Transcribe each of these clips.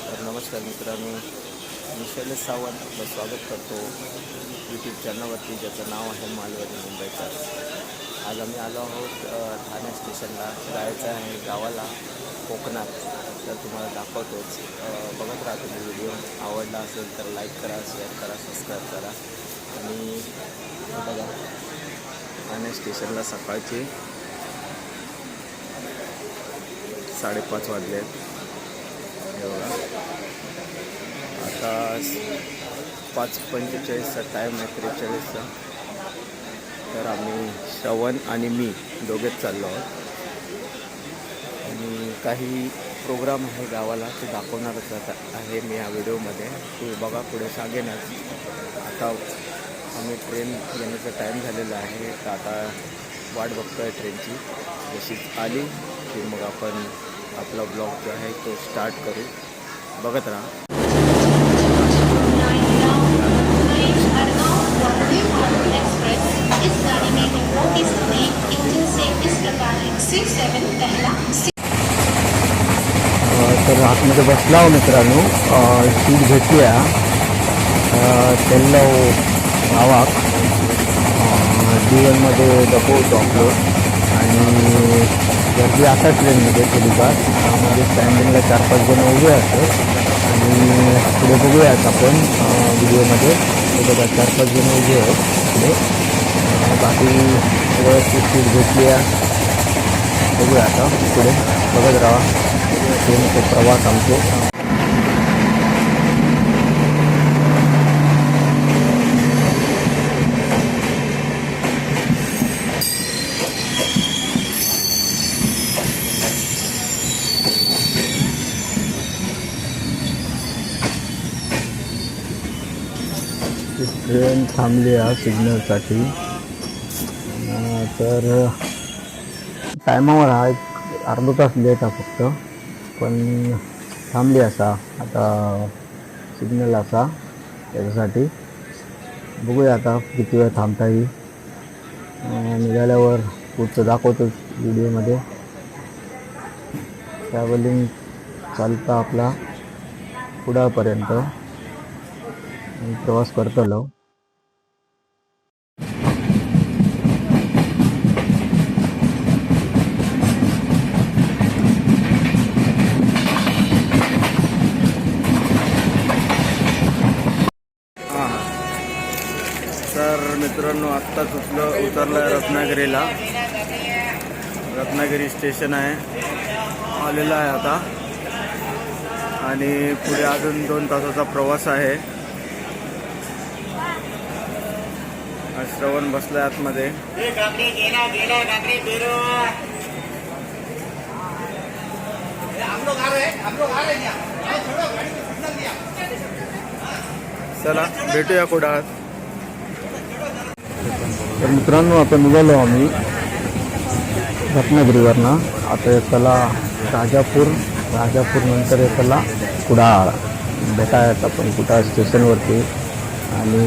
तर नमस्कार मित्रांनो, मी शैलेश सावंत आपलं स्वागत करतो यूट्यूब चॅनलवरती, ज्याचं नाव आहे मालवणी मुंबईकर. आज आम्ही आलो आहोत ठाणे स्टेशनला. जायचं आहे गावाला, कोकणात. तर तुम्हाला दाखवतोच, बघत राहा तुम्ही व्हिडिओ. आवडला असेल तर लाईक करा, शेअर करा, सबस्क्राईब करा. आणि बघा, ठाणे स्टेशनला सकाळचे 5:30 वाजले आहेत. आता 5:45चा टाईम आहे, 43चा. तर आम्ही श्रवण आणि मी दोघेच चाललो आहोत. आणि काही प्रोग्राम आहे गावाला, ते दाखवणारच आहे मी या व्हिडिओमध्ये. ते बघा, पुढे सांगेनच. आता आम्ही ट्रेन येण्याचा टाईम झालेला आहे, तर आता वाट बघतो आहे ट्रेनची. जशी आली की मग आपण आपला ब्लॉग जो आहे तो स्टार्ट करू. बघत राहा. तर आतमध्ये बसला हो मित्रांनो, सीट घेतली आहे त्यांना गावात जीवनमध्ये दखवतो आपलं. आणि गर्दी आता ट्रेनमध्ये थोडीफार म्हणजे स्टँडिंगला 4-5 जण उभे असतात. आणि पुढे बघूयात आपण व्हिडिओमध्ये, ते बघा 4-5 जण उभे आहेत पुढे. बाकी व्यवस्थित सीट घेतली आहे. बघूया आता पुढे, बघत राहा ट्रेनचा प्रवास आमचे. ट्रेन थांबली आहे सिग्नलसाठी. तर टायमावर हा एक अर्धा तास लेट आहे फक्त, पण थांबली असा आता सिग्नल असा त्याच्यासाठी. बघूया आता किती वेळ थांबता येईल. निघाल्यावर पुढचं दाखवतोच व्हिडिओमध्ये. ट्रॅव्हलिंग चालता आपला पुढापर्यंत प्रवास करतलो. तर मित्रांनो, आत्ताच उतरलं आहे रत्नागिरीला. रत्नागिरी स्टेशन आहे, आलेला आहे आता. आणि पुढे अजून 2 तासाचा प्रवास आहे. श्रवण बसलाय आतमध्ये. चला भेटूया कुडाळात. तर मित्रांनो, आता निघालो आम्ही रत्नागिरीवरनं. आता चला राजापूर नंतर येतला कुडाळ. भेटायत आपण कुडाळ स्टेशनवरती. आणि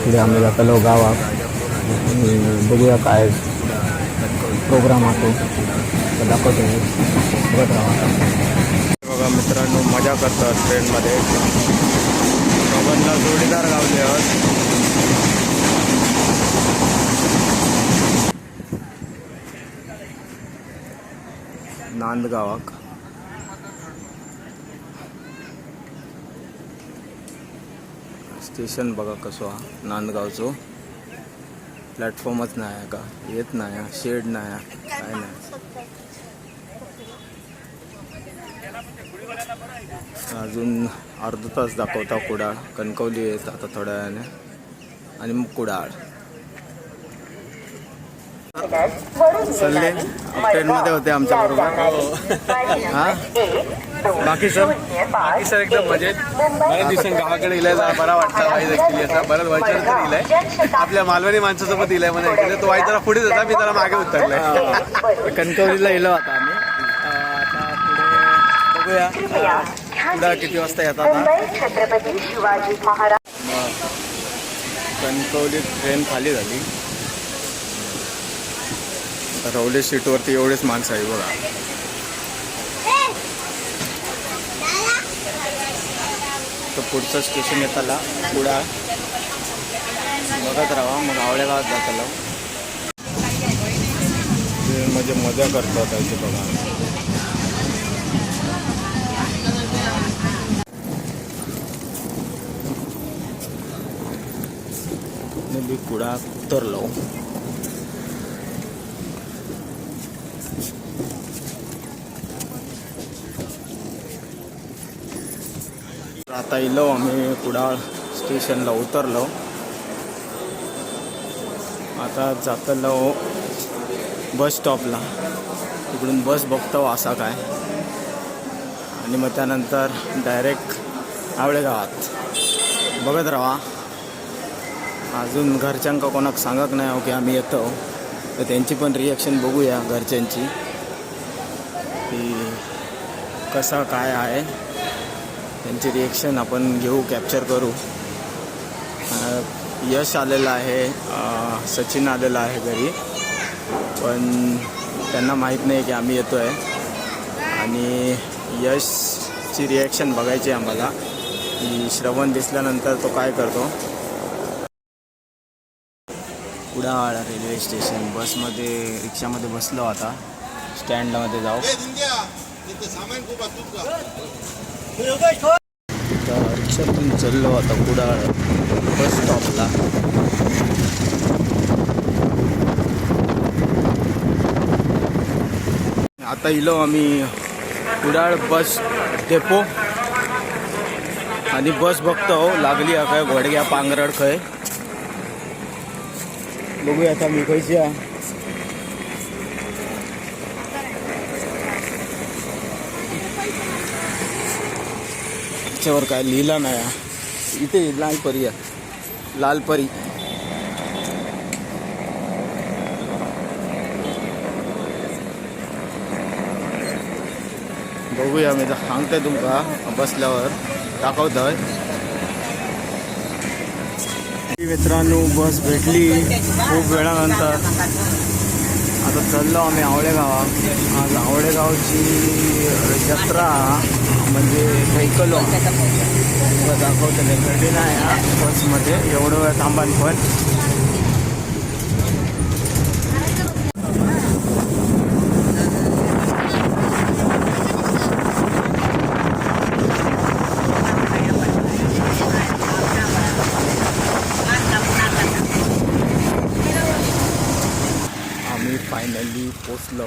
पुढे आम्ही जातलो गावात. बघूया काय प्रोग्राम होतो, दाखवतो बघत राहा. बघा मित्रांनो, मजा करतात ट्रेनमध्ये. श्रवणला जोडीदार गावले आहोत. नांदगावाक स्टेशन बघा कसं हा नांदगावचं. प्लॅटफॉर्मच नाही आहे का, येत नाही, शेड नाही, काय नाही. अजून अर्धा तास दाखवता कुडाळ. कणकवली येत आता थोड्या वेळाने, आणि मग कुडाळ. चालले ट्रेनमध्ये होते आमच्या बरोबर. हां, बाकी सर एकदम मजेत. बऱ्याच दिवसांनी गावाकडे इलाय, बरा वाटतं. वाईज ॲक्च्युली असा बऱ्याच व्हायच्या इलाय, आपल्या मालवणी माणसासोबत इलाय मला. ॲक्च्युली तो वाई जरा पुढे होता, मी जरा मागे उतरलाय. कणकवलीला इलो आता आम्ही. आता पुढे बघूया पुढे किती वाजता येतात. कणकवली ट्रेन खाली झाली. रवले सीटवरती एवढेच माणसं आहे बघा. तर पुढचं स्टेशन येताला कुडाळ बघत राहा. मग आवळ्या गावात जाताला म्हणजे मजा करतो त्याची बघा. मी कुडाळ उतरलो. आता इलो आम्ही कुडाळ स्टेशनला उतरलो. आता जातलो बस स्टॉपला. तिकडून बस बघतो असा काय आणि मग त्यानंतर डायरेक्ट आवळे गावात बघत राहा. अजून घरच्यांका कोणाक सांगत नाही हो की आम्ही येतो, तर त्यांची पण रिॲक्शन बघूया घरच्यांची की कसं काय आहे. त्यांची रिॲक्शन आपण घेऊ, कॅप्चर करू. यश आलेला आहे, सचिन आलेला आहे घरी, पण त्यांना माहीत नाही की आम्ही येतो आहे. आणि यशची रिॲक्शन बघायची आम्हाला की श्रवण दिसल्यानंतर तो काय करतो. कुडाळ रेल्वे स्टेशन बसमध्ये रिक्षामध्ये बसलो. आता स्टँडमध्ये जाऊ. तर रिक्षातून चाललो आता कुडाळ बस स्टॉपला. आता इलो आम्ही कुडाळ बस डेपो आणि बस बघतो लागली काय घोडग्या पांगरड खय. बघूया आता मी खयची आहे. त्याच्यावर काय लिहिलं नाही. इथे लालपरी आहे, लालपरी. बघूया मी सांगते तुमका बसल्यावर दाखवतोय. मित्रांनो बस भेटली खूप वेळानंतर. आता चाललो आम्ही आवळे गावात. आज आवळे गावची जत्रा म्हणजे ऐकलो दाखवते. गर्दी नाही बसमध्ये एवढं वेळ थांबान पण. फायनली पोचलो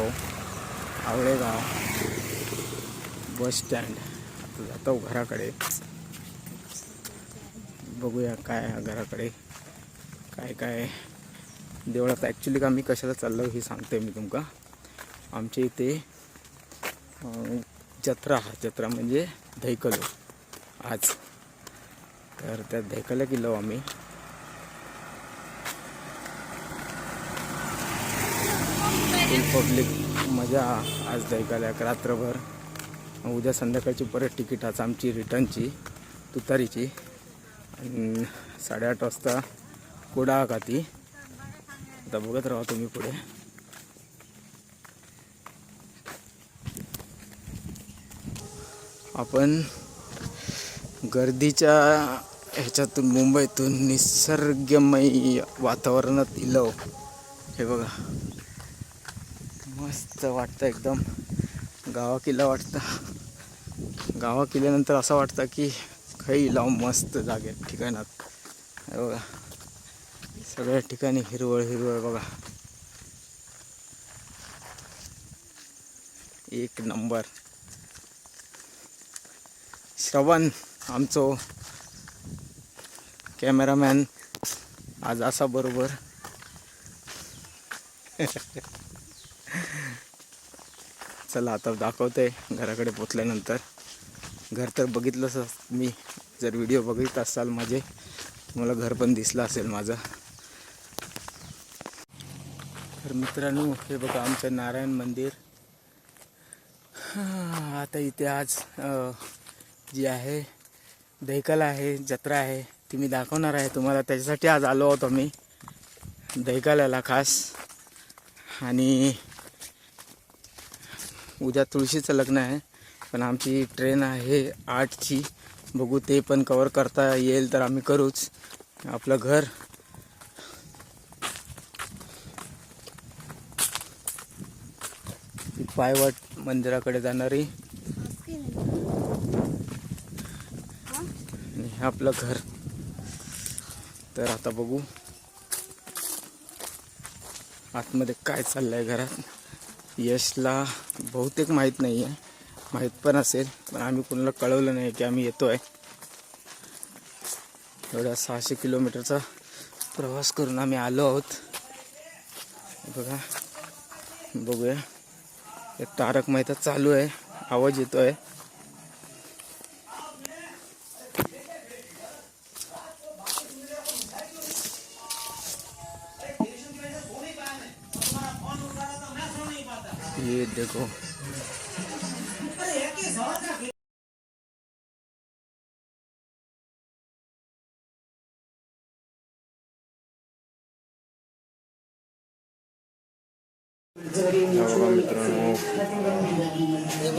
आवळे गाव बस स्टँड. आता जातो घराकडे. बघूया काय घराकडे काय काय देवळात. ॲक्च्युली आम्ही कशाला चाललो हे सांगते मी तुमका. आमच्या इथे जत्रा म्हणजे धैकलो आज. तर त्या धैकला गेलो आम्ही. पब्लिक मजा आज धैकाल्याक रात्रभर. उद्या संध्याकाळची परत तिकीट आज आमची रिटर्नची तुतारीची. आणि 8:30 वाजता कुडाळ खाती. आता बघत राहा तुम्ही पुढे. आपण गर्दीच्या ह्याच्यातून मुंबईतून निसर्गमय वातावरणात इलो. हे बघा मस्त वाटतं एकदम. गावा किल्ला वाटतं. गावा किल्ल्यानंतर असं वाटतं की खाई लावून मस्त जागेत ठिकाणात. हे बघा सगळ्या ठिकाणी हिरवळ हिरवळ बघा. एक नंबर. श्रवण आमचो कॅमेरामॅन आज असा बरोबर. चला आता दाखवते घराकडे पोचल्यानंतर. घर तर बघितलंच मी. जर व्हिडिओ बघित असाल माझे तुम्हाला घर पण दिसलं असेल माझं. तर मित्रांनो हे बघा आमचं नारायण मंदिर. आता इथे आज जी आहे धैकल आहे, जत्रा आहे, ती मी दाखवणार आहे तुम्हाला. त्याच्यासाठी आज आलो होतो मी धैकलाला खास. आणि उद्या तुळशीचं लग्न आहे, पण आमची ट्रेन आहे 8ची. बघू ते पण कवर करता येईल तर आम्ही करूच. आपलं घर पायवाट मंदिराकडे जाणारी आणि हे आपलं घर. तर आता बघू आतमध्ये काय चाललंय घरात. यशला बहुतेक माहीत नाही आहे, माहीत पण असेल पण आम्ही कोणाला कळवलं नाही की आम्ही येतो आहे. एवढा 600 किलोमीटरचा प्रवास करून आम्ही आलो आहोत. बघा बघूया, तारक मेहता चालू आहे, आवाज येतो आहे. ये देखो मित्रांनो,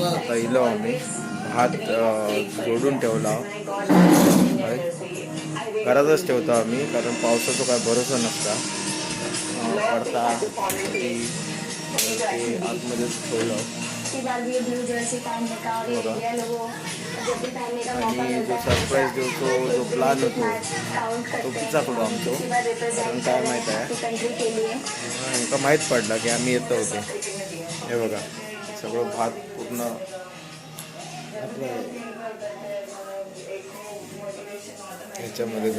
आता इलो आम्ही भात जोडून ठेवला. घरातच ठेवतो आम्ही कारण पावसाचा काय भरोसा नसता, पडता ते आतमध्येच ठेवलं. आणि जो सरप्राईज देतो जो प्लॅन होतो तो पिचाकडो आमचो. कारण काय माहीत आहे, आमका माहीत पडला की आम्ही येतो होते. हे बघा सगळं भात पूर्ण ह्याच्यामध्ये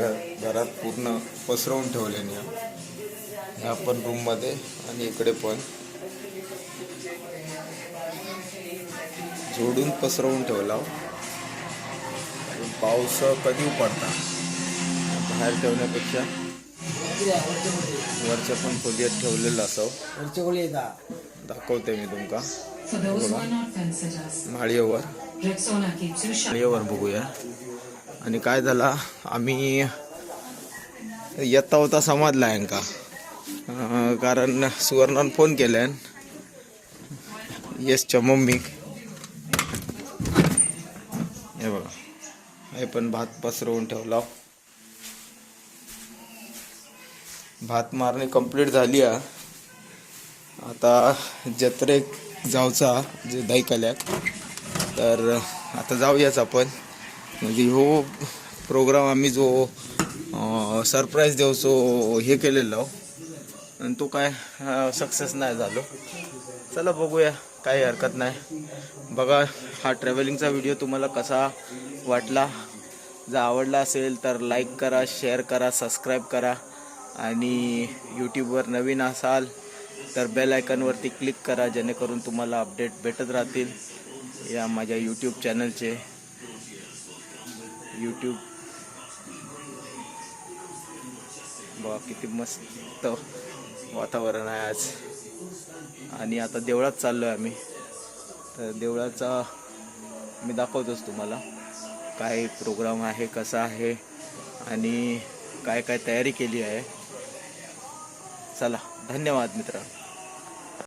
घरात पूर्ण पसरवून ठेवल्याने, ह्या पण रूममध्ये आणि इकडे पण जोडून पसरवून ठेवला. पाऊस कधी पडता बाहेर ठेवण्यापेक्षा वरच्या पण खोलीत ठेवलेलं असावं. दाखवते मी तुमका. माळीवर बघूया. आणि काय झाला, आम्ही येता होता समजला यांका, कारण सुवर्णान फोन केल्यान यशच्या मम्मीक. हे बघा हे पण भात पसरवून ठेवला. भात मारणी कंप्लीट झाली आहे. आता जत्रेक जाऊचा जे दायकल्याक, तर आता जाऊयाच आपण. म्हणजे हो प्रोग्राम आम्ही जो सरप्राईज देऊचो हे केलेलो आणि तो काय सक्सेस नाही झालो. चला बघूया, काही हरकत नाही. बघा हा ट्रॅव्हलिंगचा व्हिडिओ तुम्हाला कसा वाटला. जर आवडला असेल तर लाईक करा, शेअर करा, सबस्क्राईब करा. आणि यूट्यूबवर नवीन असाल तर बेल आयकॉनवरती क्लिक करा, जेणेकरून तुम्हाला अपडेट भेटत राहतील या माझ्या यूट्यूब चॅनलचे. यूट्यूब बघा किती मस्त वातावरण आहे आज. आणि आता देवळात चाललो आहे आम्ही. तर देवळाचा मी दाखवतोच तुम्हाला काय प्रोग्राम आहे, कसा आहे आणि काय काय तयारी केली आहे. चला, धन्यवाद मित्र.